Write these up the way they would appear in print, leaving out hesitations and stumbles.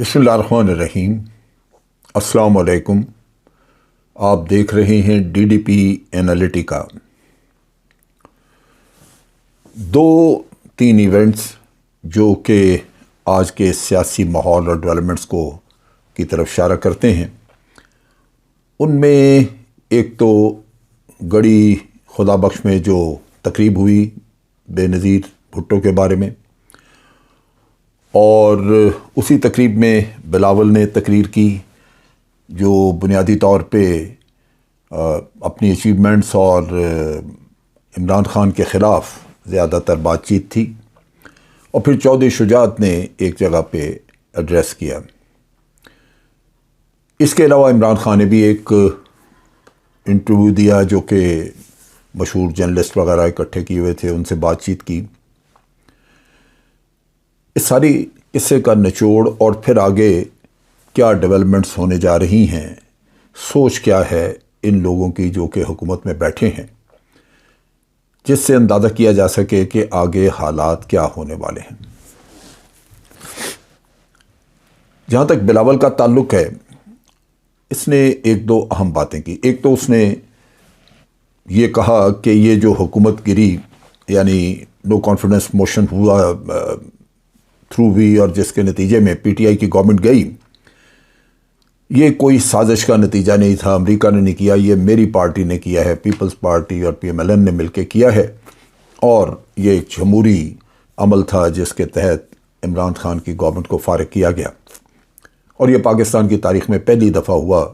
بسم اللہ الرحمن الرحیم۔ السلام علیکم۔ آپ دیکھ رہے ہیں ڈی ڈی پی انالیٹیکا۔ دو تین ایونٹس جو کہ آج کے سیاسی ماحول اور ڈیولپمنٹس کی طرف اشارہ کرتے ہیں، ان میں ایک تو گڑھی خدا بخش میں جو تقریب ہوئی بے نظیر بھٹو کے بارے میں، اور اسی تقریب میں بلاول نے تقریر کی جو بنیادی طور پہ اپنی اچیومنٹس اور عمران خان کے خلاف زیادہ تر بات چیت تھی، اور پھر چودھری شجاعت نے ایک جگہ پہ ایڈریس کیا۔ اس کے علاوہ عمران خان نے بھی ایک انٹرویو دیا جو کہ مشہور جرنلسٹ وغیرہ اکٹھے کیے ہوئے تھے، ان سے بات چیت کی۔ اس ساری قصے کا نچوڑ اور پھر آگے کیا ڈیولپمنٹس ہونے جا رہی ہیں، سوچ کیا ہے ان لوگوں کی جو کہ حکومت میں بیٹھے ہیں، جس سے اندازہ کیا جا سکے کہ آگے حالات کیا ہونے والے ہیں۔ جہاں تک بلاول کا تعلق ہے، اس نے ایک دو اہم باتیں کی۔ ایک تو اس نے یہ کہا کہ یہ جو حکومت گری، یعنی نو کانفیڈنس موشن ہوا تھرو ہوئی اور جس کے نتیجے میں پی ٹی آئی کی گورنمنٹ گئی، یہ کوئی سازش کا نتیجہ نہیں تھا، امریکہ نے نہیں کیا، یہ میری پارٹی نے کیا ہے، پیپلز پارٹی اور پی ایم ایل این نے مل کے کیا ہے، اور یہ ایک جمہوری عمل تھا جس کے تحت عمران خان کی گورنمنٹ کو فارغ کیا گیا۔ اور یہ پاکستان کی تاریخ میں پہلی دفعہ ہوا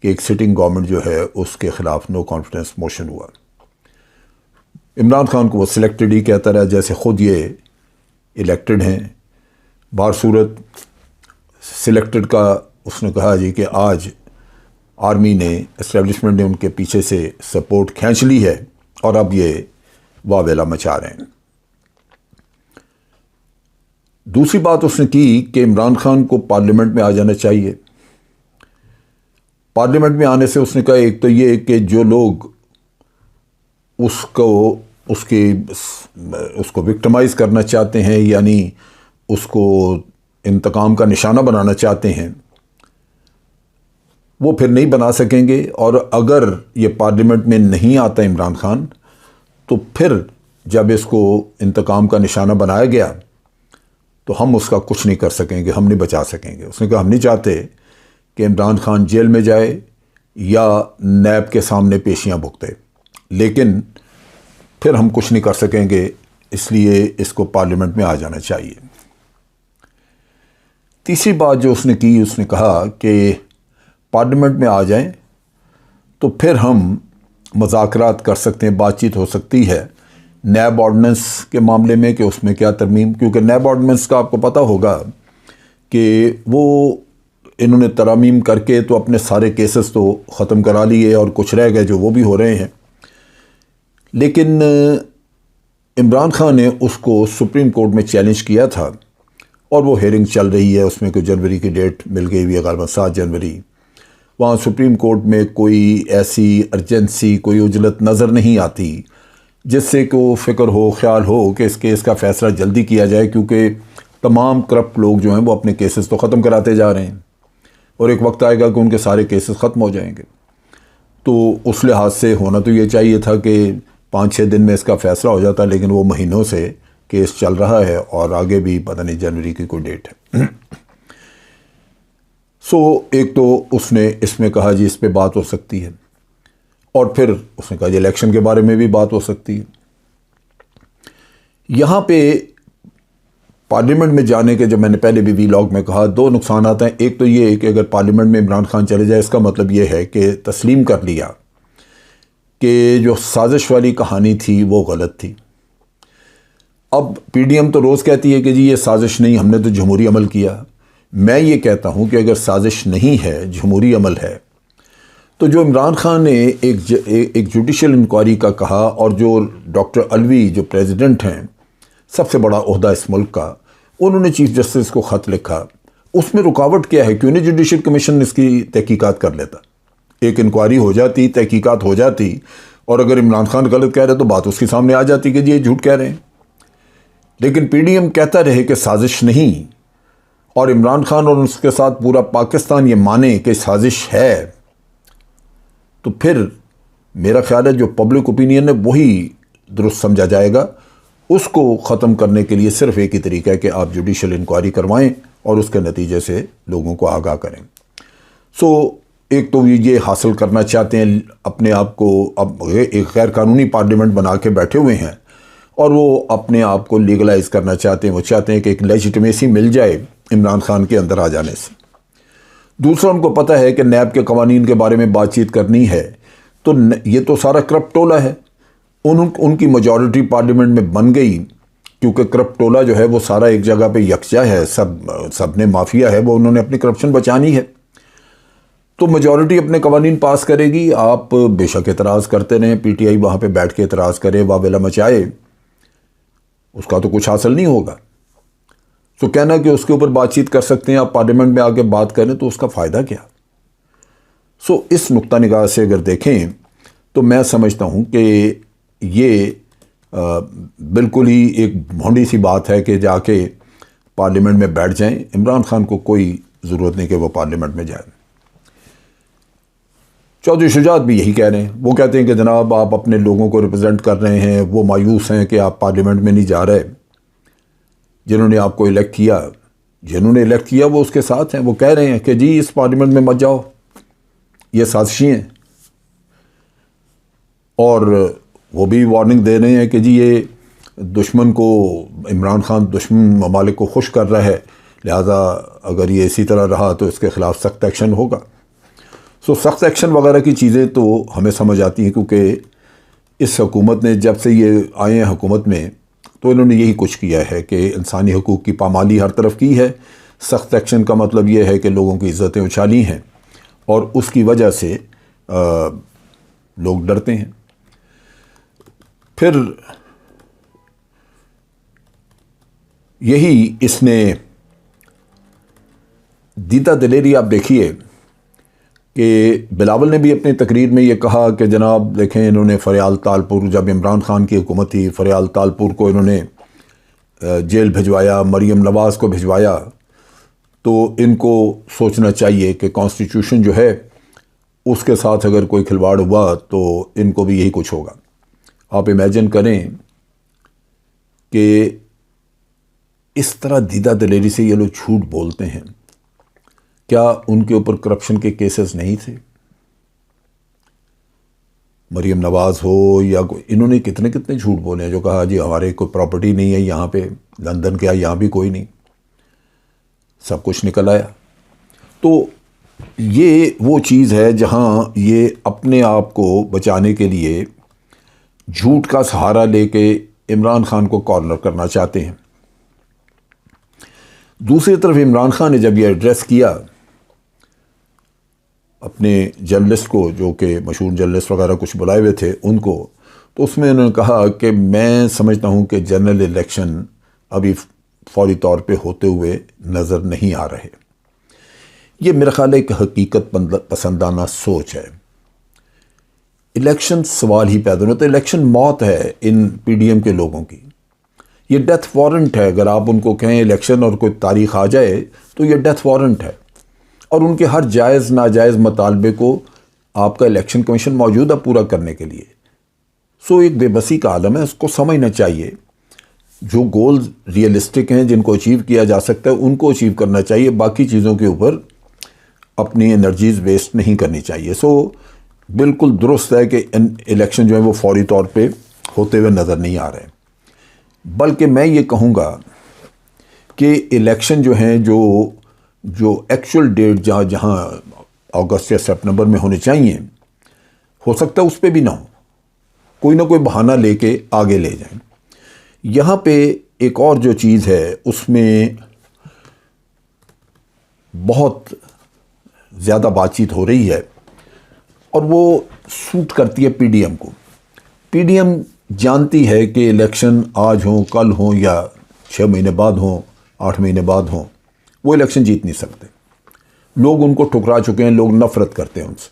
کہ ایک سٹنگ گورنمنٹ جو ہے اس کے خلاف نو کانفیڈنس موشن ہوا۔ عمران خان کو وہ سلیکٹڈ ہی کہتا رہا، جیسے خود یہ الیکٹڈ ہیں۔ بہر صورت سلیکٹڈ کا اس نے کہا جی کہ آج آرمی نے، اسٹیبلشمنٹ نے ان کے پیچھے سے سپورٹ کھینچ لی ہے اور اب یہ واویلا مچا رہے ہیں۔ دوسری بات اس نے کی کہ عمران خان کو پارلیمنٹ میں آ جانا چاہیے۔ پارلیمنٹ میں آنے سے اس نے کہا ایک تو یہ کہ جو لوگ اس کو وکٹمائز کرنا چاہتے ہیں، یعنی اس کو انتقام کا نشانہ بنانا چاہتے ہیں، وہ پھر نہیں بنا سکیں گے، اور اگر یہ پارلیمنٹ میں نہیں آتا عمران خان تو پھر جب اس کو انتقام کا نشانہ بنایا گیا تو ہم اس کا کچھ نہیں کر سکیں گے، ہم نہیں بچا سکیں گے۔ اس نے کہا ہم نہیں چاہتے کہ عمران خان جیل میں جائے یا نیب کے سامنے پیشیاں بھگتے، لیکن پھر ہم کچھ نہیں کر سکیں گے، اس لیے اس کو پارلیمنٹ میں آ جانا چاہیے۔ تیسری بات جو اس نے کی، اس نے کہا کہ پارلیمنٹ میں آ جائیں تو پھر ہم مذاکرات کر سکتے ہیں، بات چیت ہو سکتی ہے نیب آرڈیننس کے معاملے میں کہ اس میں کیا ترمیم، کیونکہ نیب آرڈیننس کا آپ کو پتہ ہوگا کہ وہ انہوں نے ترامیم کر کے تو اپنے سارے کیسز تو ختم کرا لیے اور کچھ رہ گئے جو وہ بھی ہو رہے ہیں، لیکن عمران خان نے اس کو سپریم کورٹ میں چیلنج کیا تھا، اور وہ ہیئرنگ چل رہی ہے، اس میں کوئی جنوری کی ڈیٹ مل گئی ہوئی ہے، غالباً 7 جنوری۔ وہاں سپریم کورٹ میں کوئی ایسی ارجنسی، کوئی عجلت نظر نہیں آتی جس سے کہ وہ فکر ہو، خیال ہو کہ اس کیس کا فیصلہ جلدی کیا جائے، کیونکہ تمام کرپٹ لوگ جو ہیں وہ اپنے کیسز تو ختم کراتے جا رہے ہیں، اور ایک وقت آئے گا کہ ان کے سارے کیسز ختم ہو جائیں گے۔ تو اس لحاظ سے ہونا تو یہ چاہیے تھا کہ 5-6 دن میں اس کا فیصلہ ہو جاتا، لیکن وہ مہینوں سے کیس چل رہا ہے اور آگے بھی پتہ نہیں جنوری کی کوئی ڈیٹ ہے۔ ایک تو اس نے اس میں کہا جی اس پہ بات ہو سکتی ہے، اور پھر اس نے کہا جی الیکشن کے بارے میں بھی بات ہو سکتی ہے۔ یہاں پہ پارلیمنٹ میں جانے کے، جب میں نے پہلے بھی ویلاگ میں کہا، 2 نقصانات ہیں۔ ایک تو یہ کہ اگر پارلیمنٹ میں عمران خان چلے جائے، اس کا مطلب یہ ہے کہ تسلیم کر لیا کہ جو سازش والی کہانی تھی وہ غلط تھی۔ اب پی ڈی ایم تو روز کہتی ہے کہ جی یہ سازش نہیں، ہم نے تو جمہوری عمل کیا۔ میں یہ کہتا ہوں کہ اگر سازش نہیں ہے، جمہوری عمل ہے، تو جو عمران خان نے ایک جوڈیشل انکوائری کا کہا، اور جو ڈاکٹر علوی جو پریزیڈنٹ ہیں، سب سے بڑا عہدہ اس ملک کا، انہوں نے چیف جسٹس کو خط لکھا، اس میں رکاوٹ کیا ہے؟ کیوں نہیں جوڈیشل کمیشن اس کی تحقیقات کر لیتا؟ ایک انکوائری ہو جاتی، تحقیقات ہو جاتی، اور اگر عمران خان غلط کہہ رہے تو بات اس کے سامنے آ جاتی کہ جی یہ جھوٹ کہہ رہے ہیں۔ لیکن پی ڈی ایم کہتا رہے کہ سازش نہیں، اور عمران خان اور اس کے ساتھ پورا پاکستان یہ مانے کہ سازش ہے، تو پھر میرا خیال ہے جو پبلک اوپینین ہے وہی درست سمجھا جائے گا۔ اس کو ختم کرنے کے لیے صرف ایک ہی طریقہ ہے کہ آپ جوڈیشل انکوائری کروائیں اور اس کے نتیجے سے لوگوں کو آگاہ کریں۔ ایک تو یہ حاصل کرنا چاہتے ہیں اپنے آپ کو، اب ایک غیر قانونی پارلیمنٹ بنا کے بیٹھے ہوئے ہیں اور وہ اپنے آپ کو لیگلائز کرنا چاہتے ہیں، وہ چاہتے ہیں کہ ایک لیجیٹمیسی مل جائے عمران خان کے اندر آ جانے سے۔ دوسرا، ان کو پتہ ہے کہ نیب کے قوانین کے بارے میں بات چیت کرنی ہے تو یہ تو سارا کرپٹ ٹولہ ہے، ان کی میجورٹی پارلیمنٹ میں بن گئی، کیونکہ کرپٹ ٹولہ جو ہے وہ سارا ایک جگہ پہ یکجا ہے، سب نے مافیا ہے، وہ انہوں نے اپنی کرپشن بچانی ہے، تو میجورٹی اپنے قوانین پاس کرے گی۔ آپ بے شک اعتراض کرتے رہیں، پی ٹی آئی وہاں پہ بیٹھ کے اعتراض کرے، واویلا مچائے، اس کا تو کچھ حاصل نہیں ہوگا۔ تو کہنا کہ اس کے اوپر بات چیت کر سکتے ہیں، آپ پارلیمنٹ میں آ کے بات کریں تو اس کا فائدہ کیا؟ اس نقطہ نگاہ سے اگر دیکھیں تو میں سمجھتا ہوں کہ یہ بالکل ہی ایک بھونڈی سی بات ہے کہ جا کے پارلیمنٹ میں بیٹھ جائیں۔ عمران خان کو کوئی ضرورت نہیں کہ وہ پارلیمنٹ میں جائیں۔ چودھری شجاعت بھی یہی کہہ رہے ہیں، وہ کہتے ہیں کہ جناب آپ اپنے لوگوں کو ریپرزینٹ کر رہے ہیں، وہ مایوس ہیں کہ آپ پارلیمنٹ میں نہیں جا رہے، جنہوں نے آپ کو الیکٹ کیا وہ اس کے ساتھ ہیں، وہ کہہ رہے ہیں کہ جی اس پارلیمنٹ میں مت جاؤ، یہ سازشی ہیں، اور وہ بھی وارننگ دے رہے ہیں کہ جی یہ دشمن کو، عمران خان دشمن ممالک کو خوش کر رہا ہے، لہذا اگر یہ اسی طرح رہا تو اس کے خلاف سخت ایکشن ہوگا۔ سخت ایکشن وغیرہ کی چیزیں تو ہمیں سمجھ آتی ہیں، کیونکہ اس حکومت نے جب سے یہ آئے ہیں حکومت میں تو انہوں نے یہی کچھ کیا ہے کہ انسانی حقوق کی پامالی ہر طرف کی ہے۔ سخت ایکشن کا مطلب یہ ہے کہ لوگوں کی عزتیں اچھالی ہیں اور اس کی وجہ سے لوگ ڈرتے ہیں۔ پھر یہی اس نے دیتا دلیری، آپ دیکھیے کہ بلاول نے بھی اپنی تقریر میں یہ کہا کہ جناب دیکھیں انہوں نے فریال تالپور، جب عمران خان کی حکومت تھی، فریال تالپور کو انہوں نے جیل بھجوایا، مریم نواز کو بھجوایا، تو ان کو سوچنا چاہیے کہ کانسٹیٹیوشن جو ہے اس کے ساتھ اگر کوئی کھلواڑ ہوا تو ان کو بھی یہی کچھ ہوگا۔ آپ امیجن کریں کہ اس طرح دیدہ دلیری سے یہ لوگ جھوٹ بولتے ہیں، کیا ان کے اوپر کرپشن کے کیسز نہیں تھے؟ مریم نواز ہو یا انہوں نے کتنے جھوٹ بولے ہیں، جو کہا جی ہمارے کوئی پراپرٹی نہیں ہے یہاں پہ، لندن کیا یہاں بھی کوئی نہیں، سب کچھ نکل آیا۔ تو یہ وہ چیز ہے جہاں یہ اپنے آپ کو بچانے کے لیے جھوٹ کا سہارا لے کے عمران خان کو کارنر کرنا چاہتے ہیں۔ دوسری طرف عمران خان نے جب یہ ایڈریس کیا اپنے جرنلسٹ کو، جو کہ مشہور جرنلسٹ وغیرہ کچھ بلائے ہوئے تھے ان کو، تو اس میں انہوں نے کہا کہ میں سمجھتا ہوں کہ جنرل الیکشن ابھی فوری طور پہ ہوتے ہوئے نظر نہیں آ رہے۔ یہ میرا خیال ہے ایک حقیقت پسندانہ سوچ ہے۔ الیکشن سوال ہی پیدا نہیں ہوتا، الیکشن موت ہے ان پی ڈی ایم کے لوگوں کی، یہ ڈیتھ وارنٹ ہے۔ اگر آپ ان کو کہیں الیکشن اور کوئی تاریخ آ جائے تو یہ ڈیتھ وارنٹ ہے، اور ان کے ہر جائز ناجائز مطالبے کو آپ کا الیکشن کمیشن موجود ہے پورا کرنے کے لیے۔ ایک بے بسی کا عالم ہے، اس کو سمجھنا چاہیے۔ جو گولز ریئلسٹک ہیں، جن کو اچیو کیا جا سکتا ہے، ان کو اچیو کرنا چاہیے، باقی چیزوں کے اوپر اپنی انرجیز ویسٹ نہیں کرنی چاہیے۔ بالکل درست ہے کہ الیکشن جو ہے وہ فوری طور پہ ہوتے ہوئے نظر نہیں آ رہے، بلکہ میں یہ کہوں گا کہ الیکشن جو ہیں جو ایکچول ڈیٹ جہاں اگست یا سپتمبر میں ہونے چاہیے، ہو سکتا ہے اس پہ بھی نہ ہو، کوئی نہ کوئی بہانہ لے کے آگے لے جائیں۔ یہاں پہ ایک اور جو چیز ہے اس میں بہت زیادہ بات چیت ہو رہی ہے اور وہ سوٹ کرتی ہے پی ڈی ایم کو۔ پی ڈی ایم جانتی ہے کہ الیکشن آج ہوں، کل ہوں، یا 6 مہینے بعد ہوں، 8 مہینے بعد ہوں، وہ الیکشن جیت نہیں سکتے۔ لوگ ان کو ٹھکرا چکے ہیں، لوگ نفرت کرتے ہیں ان سے،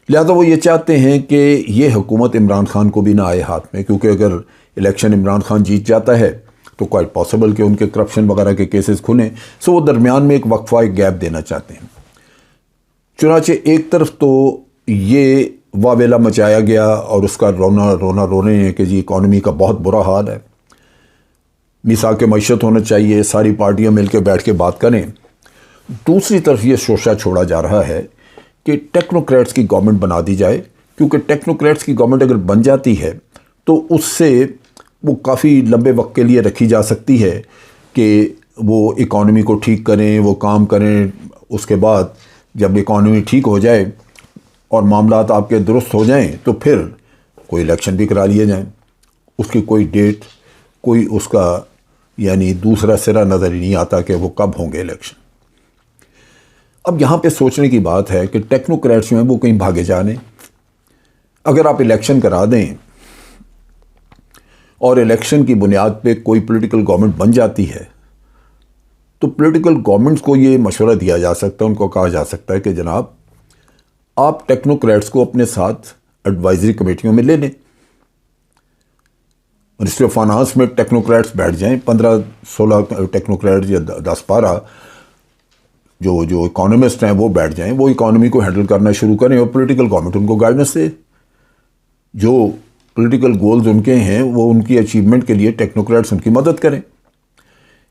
لہذا وہ یہ چاہتے ہیں کہ یہ حکومت عمران خان کو بھی نہ آئے ہاتھ میں، کیونکہ اگر الیکشن عمران خان جیت جاتا ہے تو کوائٹ پاسبل کہ ان کے کرپشن وغیرہ کے کیسز کھلیں. سو وہ درمیان میں ایک وقفہ، ایک گیپ دینا چاہتے ہیں. چنانچہ ایک طرف تو یہ واویلا مچایا گیا اور اس کا رونا رو رہے ہیں کہ جی اکانومی کا بہت برا حال ہے، میثاق معیشت ہونا چاہیے، ساری پارٹیاں مل کے بیٹھ کے بات کریں. دوسری طرف یہ شوشہ چھوڑا جا رہا ہے کہ ٹیکنوکریٹس کی گورنمنٹ بنا دی جائے، کیونکہ ٹیکنوکریٹس کی گورنمنٹ اگر بن جاتی ہے تو اس سے وہ کافی لمبے وقت کے لیے رکھی جا سکتی ہے کہ وہ اکانومی کو ٹھیک کریں، وہ کام کریں. اس کے بعد جب اکانومی ٹھیک ہو جائے اور معاملات آپ کے درست ہو جائیں تو پھر کوئی الیکشن بھی کرا لیے جائیں. اس کی کوئی ڈیٹ، کوئی اس کا یعنی دوسرا سرا نظر ہی نہیں آتا کہ وہ کب ہوں گے الیکشن. اب یہاں پہ سوچنے کی بات ہے کہ ٹیکنوکریٹس جو ہیں وہ کہیں بھاگے جانے. اگر آپ الیکشن کرا دیں اور الیکشن کی بنیاد پہ کوئی پولیٹیکل گورنمنٹ بن جاتی ہے تو پولیٹیکل گورنمنٹس کو یہ مشورہ دیا جا سکتا ہے، ان کو کہا جا سکتا ہے کہ جناب آپ ٹیکنوکریٹس کو اپنے ساتھ ایڈوائزری کمیٹیوں میں لے لیں. منسٹری آف فائنانس میں ٹیکنوکریٹس بیٹھ جائیں، 15-16 ٹیکنوکریٹس یا 10-12 جو اکانومسٹ ہیں وہ بیٹھ جائیں، وہ اکانومی کو ہینڈل کرنا شروع کریں اور پولیٹیکل گورنمنٹ ان کو گائیڈنس دے. جو پولیٹیکل گولز ان کے ہیں وہ ان کی اچیومنٹ کے لیے ٹیکنوکریٹس ان کی مدد کریں.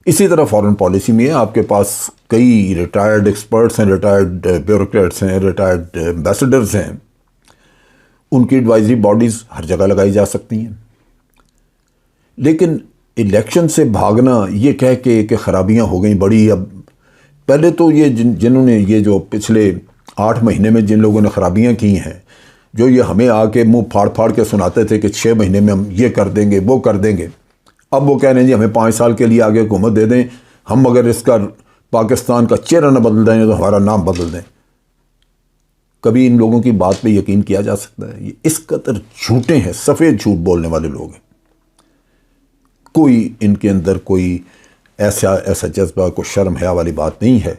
اسی طرح فارن پالیسی میں آپ کے پاس کئی ریٹائرڈ ایکسپرٹس ہیں، ریٹائرڈ بیوروکریٹس ہیں، ریٹائرڈ ایمبیسڈرز ہیں. ان کی ایڈوائزری باڈیز ہر جگہ لگائی جا سکتی ہیں. لیکن الیکشن سے بھاگنا یہ کہہ کے کہ خرابیاں ہو گئیں بڑی. اب پہلے تو یہ جنہوں نے یہ جو پچھلے 8 مہینے میں جن لوگوں نے خرابیاں کی ہیں، جو یہ ہمیں آ کے منہ پھاڑ پھاڑ کے سناتے تھے کہ 6 مہینے میں ہم یہ کر دیں گے وہ کر دیں گے، اب وہ کہہ رہے ہیں جی ہمیں 5 سال کے لیے آگے حکومت دے دیں، ہم اگر اس کا پاکستان کا چہرہ نہ بدل دیں تو ہمارا نام بدل دیں. کبھی ان لوگوں کی بات پہ یقین کیا جا سکتا ہے؟ یہ اس قدر جھوٹے ہیں، سفید جھوٹ بولنے والے لوگ ہیں. کوئی ان کے اندر کوئی ایسا جذبہ، کوئی شرم حیا والی بات نہیں ہے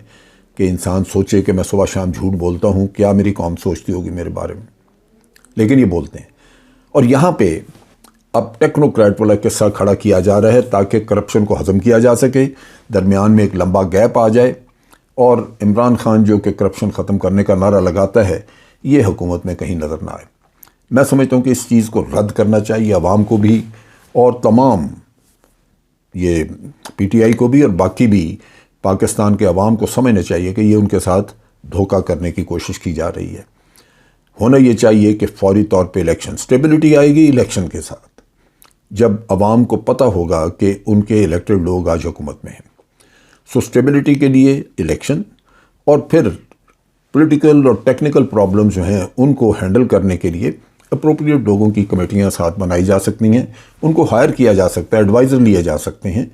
کہ انسان سوچے کہ میں صبح شام جھوٹ بولتا ہوں، کیا میری قوم سوچتی ہوگی میرے بارے میں. لیکن یہ بولتے ہیں. اور یہاں پہ اب ٹیکنوکریٹ والا قصہ کھڑا کیا جا رہا ہے تاکہ کرپشن کو ہضم کیا جا سکے، درمیان میں ایک لمبا گیپ آ جائے اور عمران خان جو کہ کرپشن ختم کرنے کا نعرہ لگاتا ہے یہ حکومت میں کہیں نظر نہ آئے. میں سمجھتا ہوں کہ اس چیز کو رد کرنا چاہیے عوام کو بھی اور تمام یہ پی ٹی آئی کو بھی اور باقی بھی پاکستان کے عوام کو سمجھنا چاہیے کہ یہ ان کے ساتھ دھوکہ کرنے کی کوشش کی جا رہی ہے. ہونا یہ چاہیے کہ فوری طور پہ الیکشن، اسٹیبلٹی آئے گی الیکشن کے ساتھ جب عوام کو پتہ ہوگا کہ ان کے الیکٹڈ لوگ آج حکومت میں ہیں. سو اسٹیبلٹی کے لیے الیکشن اور پھر پولیٹیکل اور ٹیکنیکل پرابلم جو ہیں ان کو ہینڈل کرنے کے لیے اپروپریٹ لوگوں کی کمیٹیاں ساتھ بنائی جا سکتی ہیں، ان کو ہائر کیا جا سکتا ہے، ایڈوائزر لیے جا سکتے ہیں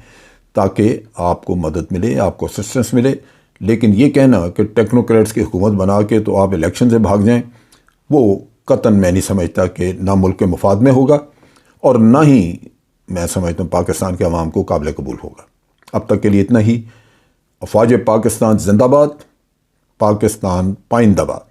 تاکہ آپ کو مدد ملے، آپ کو اسسٹنس ملے. لیکن یہ کہنا کہ ٹیکنوکریٹس کی حکومت بنا کے تو آپ الیکشن سے بھاگ جائیں، وہ قطعاً میں نہیں سمجھتا کہ نہ ملک کے مفاد میں ہوگا اور نہ ہی میں سمجھتا ہوں پاکستان کے عوام کو قابل قبول ہوگا. اب تک کے لیے اتنا ہی. افواج پاکستان زندہ باد، پاکستان پائندہ باد.